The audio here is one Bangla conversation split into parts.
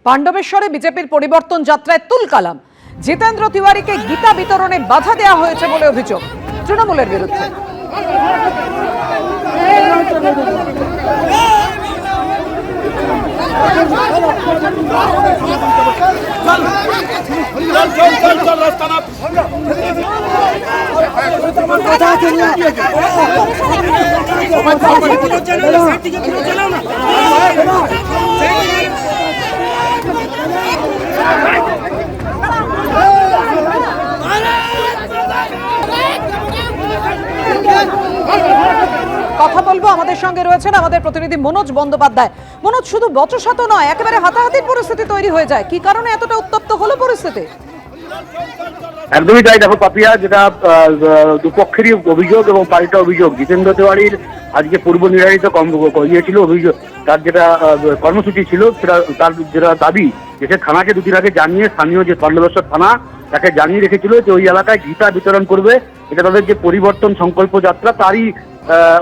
পাণ্ডবেশ্বরে বিজেপির পরিবর্তন যাত্রায় তুলকালাম। জিতেন্দ্র তিওয়ারিকে গীতা বিতরণে বাধা দেওয়া হয়েছে বলে অভিযোগ তৃণমূলের বিরুদ্ধে। কথা বলবো, আমাদের সঙ্গে রয়েছেন আমাদের প্রতিনিধি মনোজ বন্দ্যোপাধ্যায়। মনোজ, শুধু বচসা তো নয়, একেবারে হাতাহাতির পরিস্থিতি তৈরি হয়ে যায়, কি কারণে এতটা উত্তপ্ত হলো পরিস্থিতি? একদমই তাই। দেখো পাপিয়া, যেটা দুপক্ষেরই অভিযোগ এবং পাল্টা অভিযোগ। জিতেন্দ্র তিওয়ারির আজকে পূর্ব নির্ধারিত ছিল অভিযোগ, তার যেটা কর্মসূচি ছিল সেটা, তার যেটা দাবি যে সে থানাকে দুদিন আগে জানিয়ে, স্থানীয় যে পাণ্ডবেশ্বর থানা তাকে জানিয়ে রেখেছিল যে ওই এলাকায় গীতা বিতরণ করবে। এটা তাদের যে পরিবর্তন সংকল্প যাত্রা তারই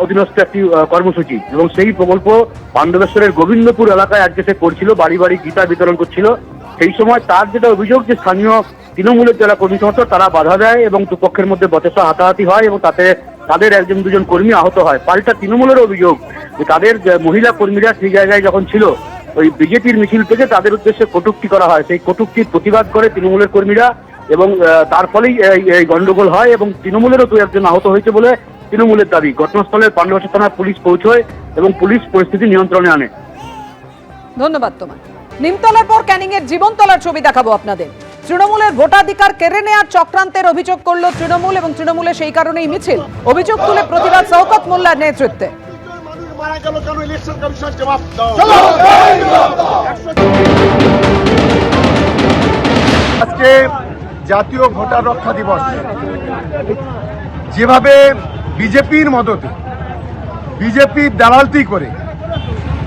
অধীনস্থ একটি কর্মসূচি, এবং সেই প্রকল্প পাণ্ডবেশ্বরের গোবিন্দপুর এলাকায় আজকে সে করছিল, বাড়ি বাড়ি গীতা বিতরণ করছিল। সেই সময় তার যেটা অভিযোগ যে স্থানীয় তৃণমূলের যারা কর্মী সমর্থক তারা বাধা দেয় এবং দুপক্ষের মধ্যে বচসা হাতাহাতি হয় এবং তাতে তাদের একজন দুজন কর্মী আহত হয়। পাল্টা তৃণমূলের অভিযোগ যে তাদের মহিলা কর্মীরা সেই জায়গায় যখন ছিল, ওই বিজেপির মিছিল থেকে তাদের উদ্দেশ্যে কটূক্তি করা হয়। সেই কটূক্তির প্রতিবাদ করে তৃণমূলের কর্মীরা, এবং তার ফলেই এই গন্ডগোল হয় এবং তৃণমূলেরও দু একজন আহত হয়েছে বলে তৃণমূলের দাবি। ঘটনাস্থলে পাণ্ডবেশ্বর থানার পুলিশ পৌঁছয় এবং পুলিশ পরিস্থিতি নিয়ন্ত্রণে আনে। ধন্যবাদ তোমার। নিমতলার পর ক্যানিং এর জীবনতলার ছবি দেখাবো আপনাদের। তৃণমূলের ভোটাধিকার কেড়ে নেওয়ার চক্রান্তের অভিযোগ করলো তৃণমূল, এবং তৃণমূলের সেই কারণেই মিছিল। অভিযোগ তুলে প্রতিবাদ শওকত মোল্লার নেতৃত্বে। আজকে জাতীয় ভোটার রক্ষা দিবস, যেভাবে বিজেপির মদতে, বিজেপির দালালতি করে,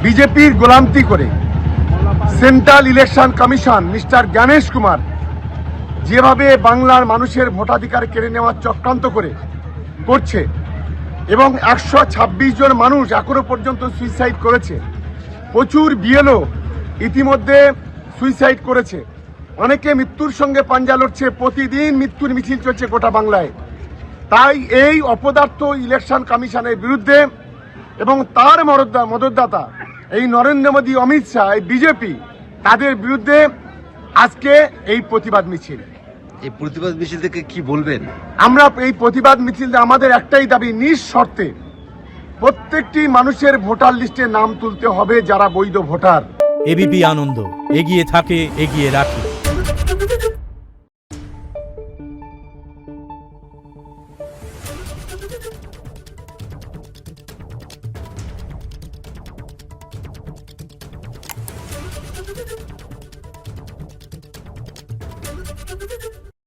বিজেপির গোলামতি করে central election commission mister Gyanesh Kumar যেভাবে বাংলার মানুষের ভোটাধিকার কেড়ে নেওয়ার চক্রান্ত করছে, এবং 126 জন মানুষ এখনো পর্যন্ত সুইসাইড করেছে। প্রচুর বিএলও ইতিমধ্যে সুইসাইড করেছে। অনেকে মৃত্যুর সঙ্গে পাঞ্জা লড়ছে। প্রতিদিন মৃত্যুর মিছিল চলছে গোটা বাংলায়। তাই এই অপদার্থ ইলেকশন কমিশনের বিরুদ্ধে এবং তার মদতদাতা এই নরেন্দ্র মোদী, অমিত শাহ, এই বিজেপি, তাদের বিরুদ্ধে আজকে এই প্রতিবাদ মিছিল। এই প্রতিবাদ মিছিল থেকে কি বলবেন? আমরা এই প্রতিবাদ মিছিল আমাদের একটাই দাবি, নিঃশর্তে প্রত্যেকটি মানুষের ভোটার লিস্টে নাম তুলতে হবে যারা বৈধ ভোটার। এবিপি আনন্দ, এগিয়ে থাকে, এগিয়ে রাখে।